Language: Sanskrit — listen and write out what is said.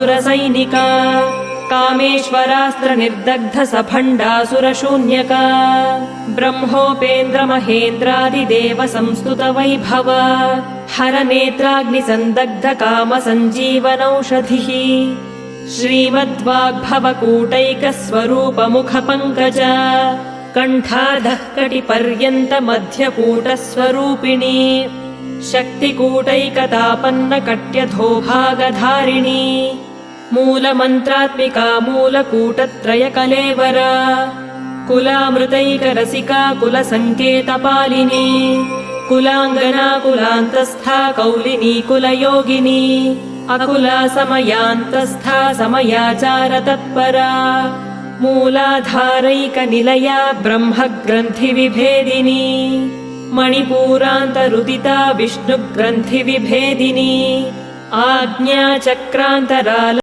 सुरसैनिका कामेश्वरास्त्र निर्दग्ध सभण्डासुरशून्यका ब्रह्मोपेन्द्र महेन्द्रादिदेव संस्तुत वैभव हर नेत्राग्निसन्दग्ध काम सञ्जीवनौषधिः श्रीमद्वाग्भवकूटैक स्वरूप मुख पंकज कण्ठाधः कटिपर्यन्त मध्यकूट स्वरूपिणी शक्तिकूटैकतापन्न कट्यधो भागधारिणी मूलमन्त्रात्मिका मूलकूटत्रय कलेवरा कुलामृतैकरसिका कुलसङ्केतपालिनी कुलाङ्गना कुलान्तस्था कौलिनी कुलयोगिनी अकुला समयान्तस्था समयाचार तत्परा मूलाधारैकनिलया ब्रह्मग्रन्थिविभेदिनी मणिपूरान्तरुदिता विष्णुग्रन्थिविभेदिनी आज्ञाचक्रान्तराल